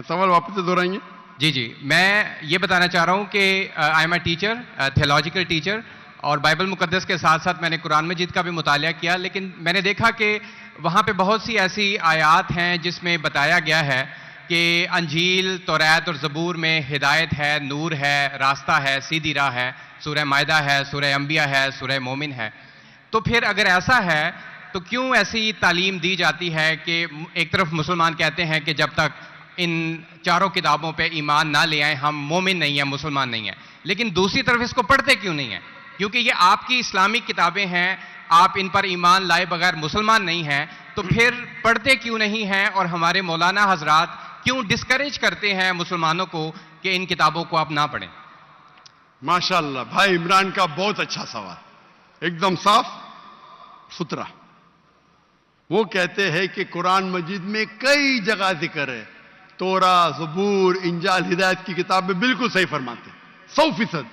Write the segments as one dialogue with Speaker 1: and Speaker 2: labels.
Speaker 1: سوال واپس سے دہرائیں گے؟
Speaker 2: جی میں یہ بتانا چاہ رہا ہوں کہ I am a teacher, theological teacher, اور بائبل مقدس کے ساتھ ساتھ میں نے قرآن مجید کا بھی مطالعہ کیا، لیکن میں نے دیکھا کہ وہاں پہ بہت سی ایسی آیات ہیں جس میں بتایا گیا ہے کہ انجیل، توریت اور زبور میں ہدایت ہے، نور ہے، راستہ ہے، سیدھی راہ ہے، سورہ مائدہ ہے، سورہ انبیاء ہے، سورہ مومن ہے. تو پھر اگر ایسا ہے تو کیوں ایسی تعلیم دی جاتی ہے کہ ایک طرف مسلمان کہتے ہیں کہ جب تک ان چاروں کتابوں پہ ایمان نہ لے آئیں ہم مومن نہیں ہیں، مسلمان نہیں ہیں، لیکن دوسری طرف اس کو پڑھتے کیوں نہیں ہیں؟ کیونکہ یہ آپ کی اسلامک کتابیں ہیں، آپ ان پر ایمان لائے بغیر مسلمان نہیں ہیں، تو پھر پڑھتے کیوں نہیں ہیں؟ اور ہمارے مولانا حضرات کیوں ڈسکریج کرتے ہیں مسلمانوں کو کہ ان کتابوں کو آپ نہ پڑھیں؟
Speaker 1: ماشاءاللہ بھائی عمران کا بہت اچھا سوال، ایک دم صاف ستھرا. وہ کہتے ہیں کہ قرآن مجید میں کئی جگہ ذکر ہے، تورا، زبور، انجیل، ہدایت کی کتاب میں بالکل صحیح فرماتے 100%.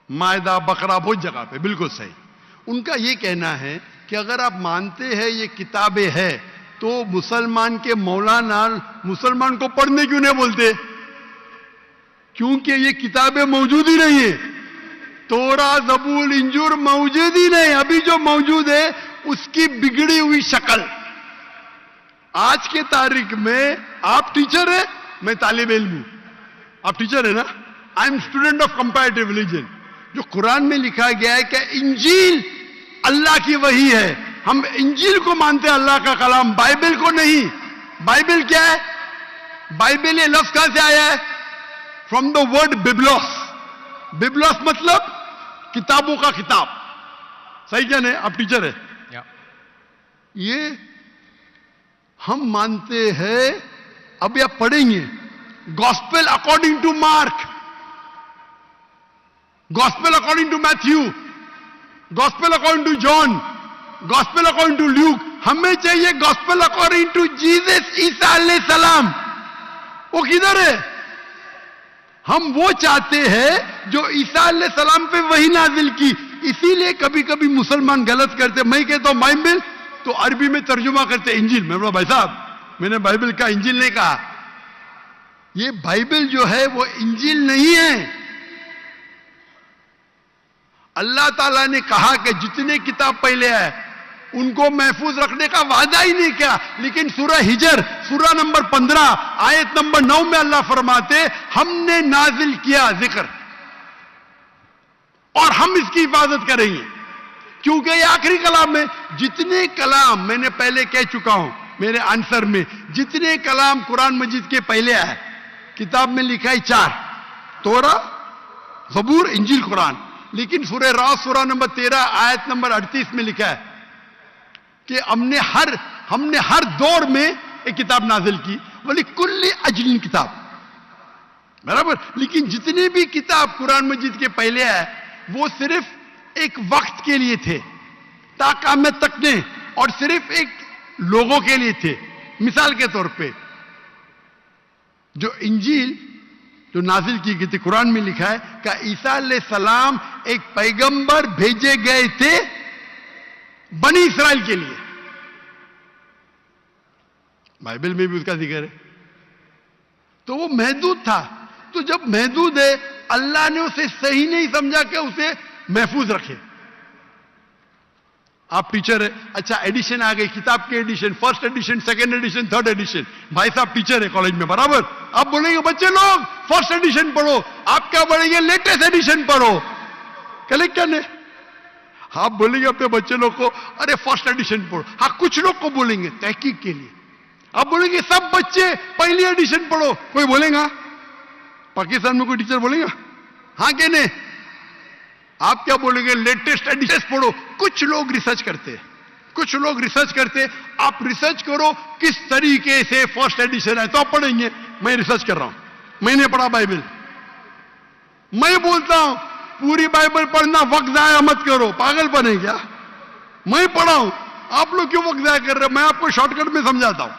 Speaker 1: مائدہ، بقرہ، بہت جگہ پہ بالکل صحیح. ان کا یہ کہنا ہے کہ اگر آپ مانتے ہیں یہ کتابیں ہیں تو مسلمان کے مولانا مسلمان کو پڑھنے کیوں نہیں بولتے؟ کیونکہ یہ کتابیں موجود ہی نہیں ہیں. تورا، زبور، انجیل موجود ہی نہیں. ابھی جو موجود ہے اس کی بگڑی ہوئی شکل. آج کے تاریخ میں آپ ٹیچر ہیں، میں طالب علم ہوں. آپ ٹیچر ہیں نا؟ I am student of comparative religion. جو قرآن میں لکھا گیا ہے کہ انجیل اللہ کی وحی ہے، ہم انجیل کو مانتے ہیں، اللہ کا کلام، بائبل کو نہیں. بائبل کیا ہے؟ بائبل یہ لفظ کہاں سے آیا ہے؟ From the word ببلوس. ببلوس مطلب کتابوں کا کتاب. صحیح کیا نہیں؟ آپ ٹیچر ہے. یہ ہم مانتے ہیں. ابھی آپ پڑھیں گے gospel according to Mark, gospel according to Matthew, gospel according to John, gospel according to Luke. ہمیں چاہیے گاسپل اکارڈنگ ٹو جیزس عیسیٰ علیہ السلام. وہ کدھر ہے؟ ہم وہ چاہتے ہیں جو عیسیٰ علیہ السلام پہ وہی نازل کی. اسی لیے کبھی کبھی مسلمان غلط کرتے. میں کہتا ہوں بائبل تو عربی میں ترجمہ کرتے انجیل. میں بولا بھائی صاحب میں نے بائبل کا انجیل نہیں کہا. یہ بائبل جو ہے وہ انجیل نہیں ہے. اللہ تعالیٰ نے کہا کہ جتنے کتاب پہلے آئے ان کو محفوظ رکھنے کا وعدہ ہی نہیں کیا. لیکن سورہ ہجر سورہ نمبر 15 آیت نمبر 9 میں اللہ فرماتے ہم نے نازل کیا ذکر اور ہم اس کی حفاظت کریں گے. کیونکہ یہ آخری کلام ہے. جتنے کلام میں نے پہلے کہہ چکا ہوں میرے آنسر میں، جتنے کلام قرآن مجید کے پہلے آئے کتاب میں لکھا ہے 4، تورا، زبور، انجیل، قرآن. لیکن سورہ راس سورہ نمبر 13 آیت نمبر 38 میں لکھا ہے کہ ہم نے ہر دور میں ایک کتاب نازل کی، ولی کل اجل کتاب، برابر. لیکن جتنے بھی کتاب قرآن مجید کے پہلے آئے وہ صرف ایک وقت کے لیے تھے، تا قیامت تک نے، اور صرف ایک لوگوں کے لیے تھے. مثال کے طور پہ جو انجیل جو نازل کی گئی تھی قرآن میں لکھا ہے کہ عیسیٰ علیہ السلام ایک پیغمبر بھیجے گئے تھے بنی اسرائیل کے لیے. بائبل میں بھی اس کا ذکر ہے. تو وہ محدود تھا. تو جب محدود ہے اللہ نے اسے صحیح نہیں سمجھا کہ اسے محفوظ رکھے. آپ ٹیچر ہے، اچھا ایڈیشن آ گئی، کتاب کے edition, first edition, second edition, third edition. بھائی صاحب ٹیچر ہے کالج میں، برابر. آپ بولیں گے بچے لوگ فرسٹ ایڈیشن پڑھو، آپ کیا بولیں گے لیٹسٹ ایڈیشن پڑھو. کلیکٹر نے آپ بولیں گے اپنے بچے لوگ کو ارے فرسٹ ایڈیشن پڑھو. ہاں کچھ لوگ کو بولیں گے تحقیق کے لیے. آپ بولیں گے سب بچے پہلی ایڈیشن پڑھو. کوئی بولے گا پاکستان میں کوئی ٹیچر بولے گا ہاں کہ نہیں؟ آپ کیا بولیں گے لیٹسٹ ایڈیشن پڑھو. کچھ لوگ ریسرچ کرتے، آپ ریسرچ کرو کس طریقے سے فرسٹ ایڈیشن ہے تو آپ پڑھیں گے. میں ریسرچ کر رہا ہوں، میں نے پڑھا بائبل. میں بولتا ہوں پوری بائبل پڑھنا وقت ضائع مت کرو. پاگل بنے کیا؟ میں پڑھا ہوں، آپ لوگ کیوں وقت ضائع کر رہے ہیں؟ میں آپ کو شارٹ کٹ میں سمجھاتا ہوں.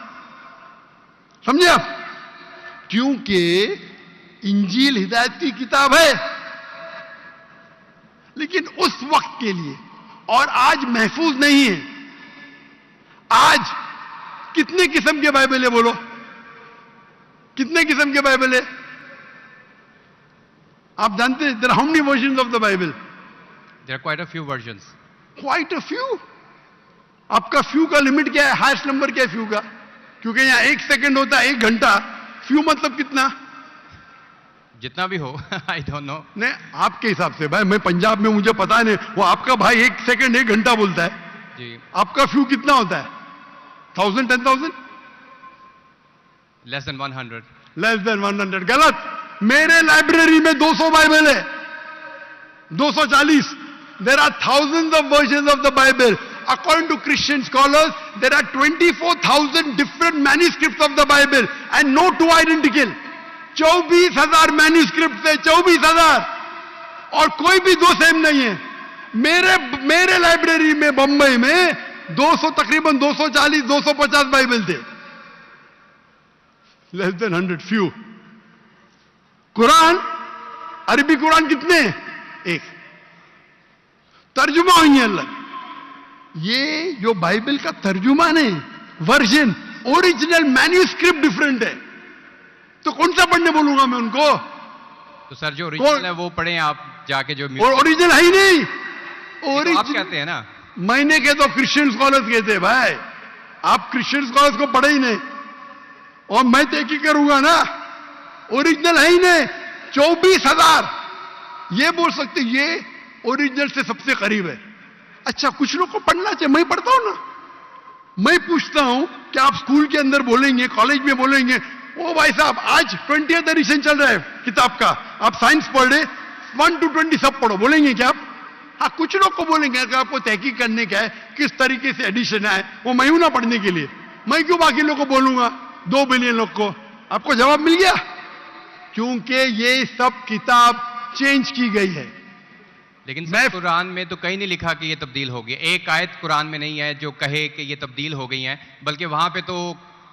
Speaker 1: سمجھے آپ؟ کیونکہ انجیل ہدایت کی کتاب ہے لیکن اس وقت کے لیے، اور آج محفوظ نہیں ہے. آج کتنے قسم کے بائبل ہے بولو؟ कितने किस्म के बाइबल है आप जानते हैं? There are how many versions of the Bible?
Speaker 2: There are quite a few versions.
Speaker 1: Quite a few. आपका फ्यू का लिमिट क्या है? हाईएस्ट नंबर क्या है फ्यू का? क्योंकि यहां 1 सेकंड होता है 1 घंटा. फ्यू मतलब कितना?
Speaker 2: जितना भी हो, आई डोंट नो.
Speaker 1: नहीं, आपके हिसाब से भाई. मैं पंजाब में, मुझे पता नहीं. वो आपका भाई 1 सेकंड 1 घंटा बोलता है.
Speaker 2: जी.
Speaker 1: आपका फ्यू कितना होता है? 1000, 10,000?
Speaker 2: Less than 100.
Speaker 1: Less than 100. गलत. मेरे लाइब्रेरी में 200 बाइबल है. 240. There are thousands of versions of the Bible. According to Christian scholars, there are 24,000 different manuscripts of the Bible and no two identical. 24,000 manuscripts है. 24,000. और कोई भी दो सेम नहीं है. मेरे लाइब्रेरी में बंबई में 200, तकरीबन 240, 250 बाइबल थे. Less than 100, few. कुरान, अरबी कुरान कितने? 1. तर्जुमा हुई है अलग. ये जो बाइबल का तर्जुमा नहीं, वर्जन, ओरिजिनल मैन्यूस्क्रिप्ट डिफरेंट है. तो कौन सा पढ़ने बोलूंगा मैं उनको?
Speaker 2: तो सर जो ओरिजिनल है वो पढ़ें आप जाके. जो
Speaker 1: ओरिजिनल है ही नहीं.
Speaker 2: आप कहते हैं ना.
Speaker 1: मैंने कहे तो क्रिश्चियन स्कॉलर्स कहते हैं भाई. आप क्रिश्चियन स्कॉलर्स को पढ़े ही नहीं और मैं तहकीक करूंगा ना. ओरिजिनल है ही नहीं. 24,000. ये बोल सकते ये ओरिजिनल से सबसे करीब है. अच्छा, कुछ लोग को पढ़ना चाहिए. मैं पढ़ता हूं ना. मैं पूछता हूं कि आप स्कूल के अंदर बोलेंगे, कॉलेज में बोलेंगे, ओ भाई साहब आज 20th एडिशन चल रहा है किताब का, आप साइंस पढ़ रहे, 1 to 20 सब पढ़ो, बोलेंगे क्या आप? हाँ, कुछ लोग को बोलेंगे. अगर आपको तहकीक करने का है किस तरीके से एडिशन है, वो मैं हूं ना पढ़ने के लिए. मैं क्यों बाकी लोग को बोलूंगा? 2 बिलियन लोग को. आपको जवाब मिल गया. क्योंकि ये सब किताब चेंज की गई है.
Speaker 2: लेकिन सर कुरान में तो कहीं नहीं लिखा कि ये तब्दील हो गई. एक आयत कुरान में नहीं है जो कहे कि ये तब्दील हो गई है, बल्कि वहां पे तो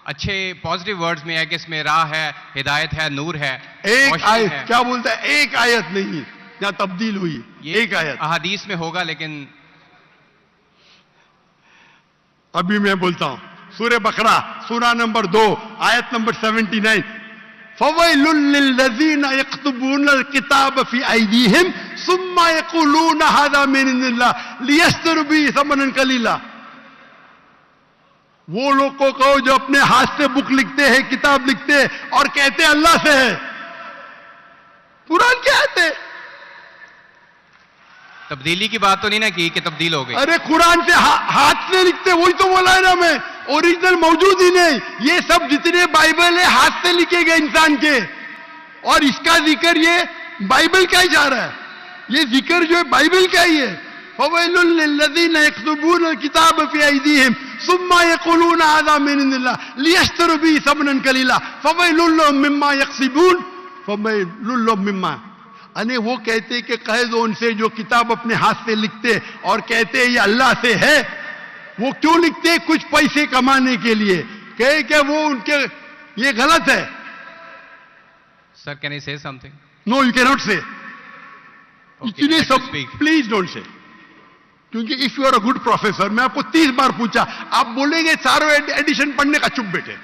Speaker 2: अच्छे पॉजिटिव वर्ड्स में है कि इसमें राह है, हिदायत है, नूर है.
Speaker 1: एक आयत क्या बोलता है? एक आयत नहीं जहां तब्दील हुई. एक आयत
Speaker 2: अहादीस में होगा. लेकिन
Speaker 1: अभी मैं बोलता हूं. सूरह बकरा, सूरा नंबर 2, आयत नंबर 79. फवैलुल लिल्लज़ीना यक्तुबूना अल-किताब फी अयदीहिम सुम्मा यक़ूलूना हाज़ा मिन इंदिल्लाह लियश्तरू बिही समनन कलीला. वो लोग को कहो जो अपने हाथ से बुक लिखते हैं, किताब लिखते हैं और कहते हैं अल्लाह से है. कुरान क्या है?
Speaker 2: तब्दीली की बात तो नहीं ना की कि तब्दील हो गई.
Speaker 1: अरे कुरान से हाथ से लिखते, वही तो बोला है ना मैं. ओरिजिनल मौजूद ही नहीं. ये सब जितने बाइबल है हाथ से लिखे गए इंसान के. और इसका जिक्र ये बाइबल का ही जा रहा है. ये जिक्र जो है बाइबल का ही है. फवैलुल लिल्लज़ीना यक्तुबूना अल-किताब फी अयदीहिम सुम्मा यक़ूलूना हाज़ा मिन इंदिल्लाह लियश्तरू बिही समनन कलीला फवैलुल लहुम मिम्मा यक्सिबून फवैलुल लहुम मिम्मा. अने वो कहते कि कह दो उनसे जो किताब अपने हाथ से लिखते और कहते ये अल्लाह से है. वो क्यों लिखते? कुछ पैसे कमाने के लिए. कहे कि वो उनके ये गलत है.
Speaker 2: Sir can I say something?
Speaker 1: No, you can not say. इतने सब
Speaker 2: speak.
Speaker 1: Please don't say. क्योंकि if you are a good professor, मैं आपको 30 बार पूछा, आप बोलेंगे चारों एडिशन पढ़ने का. चुप बैठे,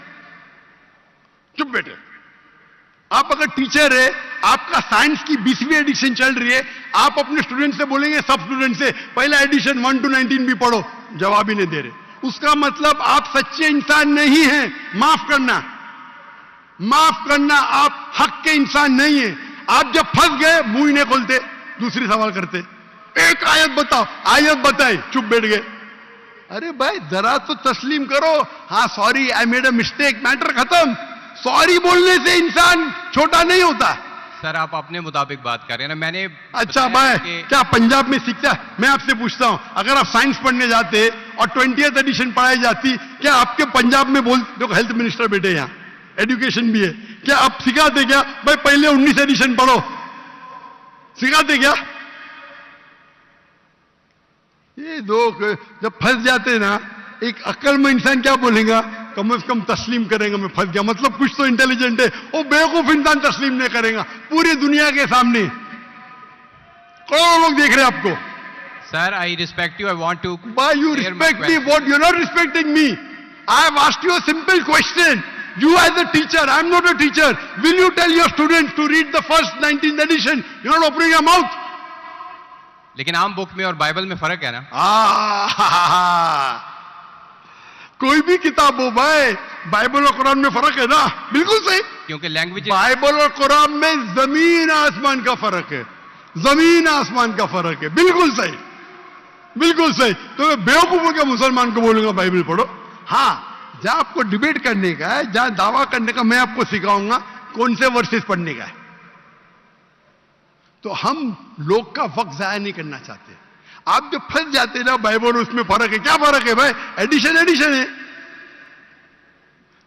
Speaker 1: चुप बैठे. आप अगर टीचर है, आपका साइंस की 20वीं एडिशन चल रही है, आप अपने स्टूडेंट से बोलेंगे, सब स्टूडेंट से पहला एडिशन 1 to 19 भी पढ़ो, जवाब ही नहीं दे रहे. उसका मतलब आप सच्चे इंसान नहीं हैं. माफ करना, माफ करना, आप हक के इंसान नहीं है. आप जब फंस गए मुंह ही नहीं खोलते, दूसरी सवाल करते. एक आयत बताओ, आयत बताए, चुप बैठ गए. अरे भाई जरा तो तस्लीम करो. हाँ sorry, I made a mistake, matter खत्म. सॉरी बोलने से इंसान छोटा नहीं होता.
Speaker 2: सर आप अपने मुताबिक बात कर रहे हैं ना. मैंने
Speaker 1: अच्छा भाई क्या पंजाब में सीखता है? मैं आपसे पूछता हूं, अगर आप साइंस पढ़ने जाते और 20th एडिशन पढ़ाई जाती, क्या आपके पंजाब में बोल, देखो हेल्थ मिनिस्टर बैठे यहां, एजुकेशन भी है, क्या आप सिखाते क्या भाई पहले 19 एडिशन पढ़ो? सिखाते क्या? ये लोग जब फंस जाते ना, एक अक्लमंद इंसान क्या बोलेगा? कम से कम तस्लीम करेगा मैं फंस गया, मतलब कुछ तो इंटेलिजेंट है. वो बेवकूफ इंसान तस्लीम नहीं करेगा पूरी दुनिया के सामने. करोड़ों लोग देख रहे हैं आपको.
Speaker 2: Sir I respect you, I want to.
Speaker 1: Why you respect me? What? You're not respecting me. I have asked you a simple question. You as a teacher, I am not a teacher. Will you tell your students to read the first 19th edition? You're not opening your mouth.
Speaker 2: लेकिन आम book में और Bible में फर्क है ना?
Speaker 1: कोई भी किताब हो भाई, बाइबल और कुरान में फर्क है ना? बिल्कुल सही.
Speaker 2: क्योंकि लैंग्वेज,
Speaker 1: बाइबल और कुरान में जमीन आसमान का फर्क है. जमीन आसमान का फर्क है. बिल्कुल सही, बिल्कुल सही. तो मैं बेवकूफों के मुसलमान को बोलूंगा बाइबल पढ़ो. हाँ, जहां आपको डिबेट करने का है, जहां दावा करने का, मैं आपको सिखाऊंगा कौन से वर्सेस पढ़ने का है. तो हम लोग का वक्त जाया नहीं करना चाहते. आप जो फंस जाते ना बाइबल, उसमें फर्क है. क्या फर्क है भाई? एडिशन एडिशन है.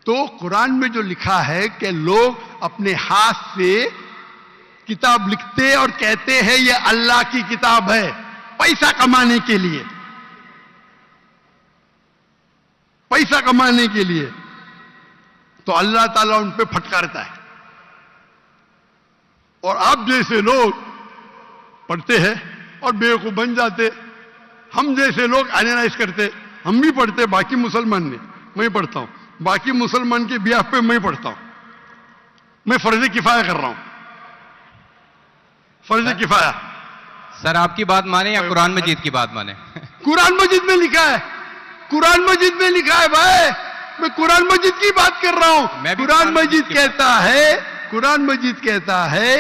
Speaker 1: तो कुरान में जो लिखा है कि लोग अपने हाथ से किताब लिखते और कहते हैं ये अल्लाह की किताब है, पैसा कमाने के लिए, पैसा कमाने के लिए, तो अल्लाह ताला उन पे फटकारता है. और आप जैसे लोग पढ़ते हैं और बेवकूफ बन जाते. हम जैसे लोग एनालाइज करते. हम भी पढ़ते, बाकी मुसलमान ने, मैं पढ़ता हूं. बाकी मुसलमान के बियाह पे मैं पढ़ता हूं. मैं फर्ज किफाया कर रहा हूं. फर्ज किफाया.
Speaker 2: सर आपकी बात माने या कुरान मजीद की बात माने?
Speaker 1: कुरान मजीद में लिखा है. कुरान मजीद में लिखा है भाई. मैं कुरान मजीद की बात कर रहा हूं. कुरान मजीद कहता है, कुरान मजीद कहता है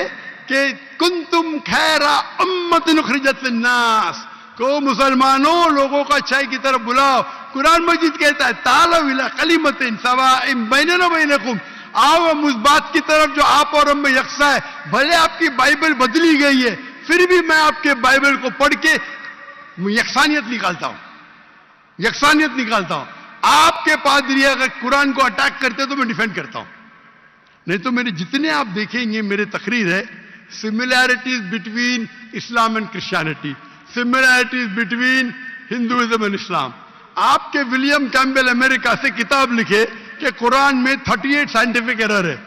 Speaker 1: कि कुंतुम खैरा उम्मतिन उखरिजत लिन्नास, को मुसलमानों लोगों को अच्छाई की तरफ बुलाओ. कुरान मजीद कहता है तालौ इला कलिमतिन सवाइम बैनना व बैनकुम, आओ हम उस बात की तरफ जो आप और हम में यकसा है. भले आपकी बाइबल बदली गई है, फिर भी मैं आपके बाइबल को पढ़ के यकसानियत निकालता हूं. यकसानियत निकालता हूं. आपके पादरी अगर कुरान को अटैक करते तो मैं डिफेंड करता हूं. नहीं तो मेरे जितने आप देखेंगे मेरे तकरीर है, similarities between Islam and Christianity, similarities between Hinduism and Islam. आपके विलियम कैम्पबेल अमेरिका से किताब लिखे कि कुरान में 38 साइंटिफिक एरर है,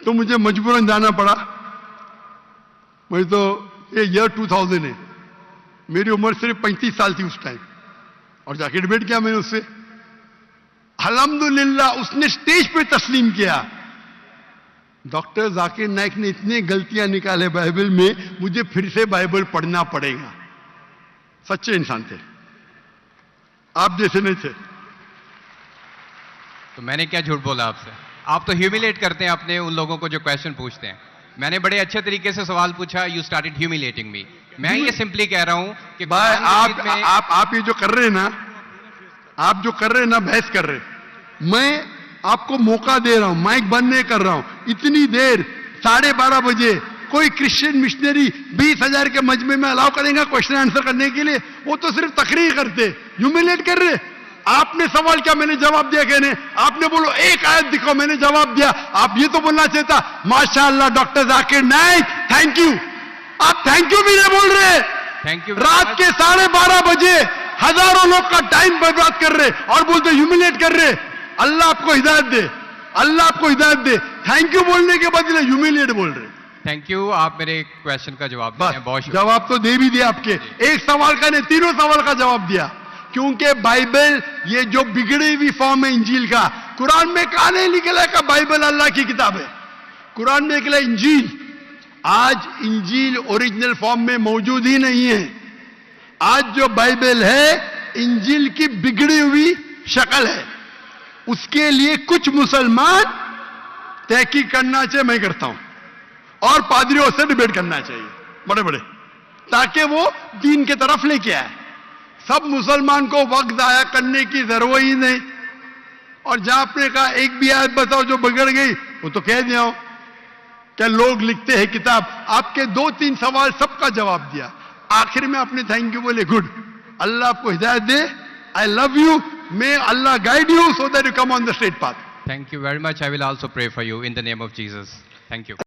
Speaker 1: तो मुझे मजबूरन जाना पड़ा. मैं तो ये ईयर 2000 है, मेरी उम्र सिर्फ 35 साल थी उस टाइम, और जाके डिबेट किया मैंने उससे. अल्हम्दुलिल्लाह उसने स्टेज पे तस्लीम किया. डॉक्टर जाकिर नाइक ने इतने गलतियां निकाले बाइबल में, मुझे फिर से बाइबल पढ़ना पड़ेगा. सच्चे इंसान थे, आप जैसे नहीं थे.
Speaker 2: तो मैंने क्या झूठ बोला आपसे? आप तो ह्यूमिलेट करते हैं अपने उन लोगों को जो क्वेश्चन पूछते हैं. मैंने बड़े अच्छे तरीके से सवाल पूछा, यू स्टार्टेड ह्यूमिलेटिंग मी. मैं ये सिंपली कह रहा हूं कि
Speaker 1: भाई आप ये जो कर रहे हैं ना, आप जो कर रहे हैं ना, बहस कर रहे, मैं आपको मौका दे रहा हूं, माइक बंद नहीं कर रहा हूं. इतनी देर 12:30 बजे कोई क्रिश्चियन मिशनरी 20,000 के मजमे में अलाउ करेगा क्वेश्चन आंसर करने के लिए? वो तो सिर्फ तकरीर करते, ह्यूमिलेट कर रहे. आपने सवाल किया, मैंने जवाब दिया. कहने आपने बोलो एक आयत दिखाओ, मैंने जवाब दिया. आप ये तो बोलना चाहता माशाअल्लाह doctor Zakir Naik thank you. आप थैंक यू भी नहीं बोल रहे.
Speaker 2: Thank you.
Speaker 1: रात के 12:30 बजे हजारों लोग का टाइम बर्बाद कर रहे और बोलते ह्यूमिलेट कर रहे. अल्लाह आपको हिदायत दे, अल्लाह आपको हिदायत दे. थैंक यू बोलने के बदले ह्यूमिलेट बोल रहे.
Speaker 2: Thank you. आप मेरे क्वेश्चन का जवाब दिया. बहुत
Speaker 1: जवाब तो दे भी दिया. आपके एक सवाल का नहीं, तीनों सवाल का जवाब दिया. क्योंकि बाइबल ये जो बिगड़ी हुई फॉर्म है इंजील का, कुरान में कहा नहीं निकला का बाइबल अल्लाह की किताब है. कुरान में निकला इंजील. आज इंजील ओरिजिनल फॉर्म में मौजूद ही नहीं है. आज जो बाइबल है इंजील की बिगड़ी हुई शक्ल है. उसके लिए कुछ मुसलमान तहकीक करना चाहिए, मैं करता हूं, और पादरियों से डिबेट करना चाहिए बड़े बड़े, ताकि वो दीन की तरफ लेके आए. सब मुसलमान को वक्त जाया करने की जरूरत ही नहीं. और जहां आपने कहा एक भी आयत बताओ जो बिगड़ गई, वो तो कह दिया क्या लोग लिखते हैं किताब. आपके 2-3 सवाल सबका जवाब दिया. आखिर में आपने थैंक यू बोले. गुड. अल्लाह आपको हिदायत दे. I love you. May Allah guide you so that you come on the straight path.
Speaker 2: Thank you very much. I will also pray for you in the name of Jesus. Thank you.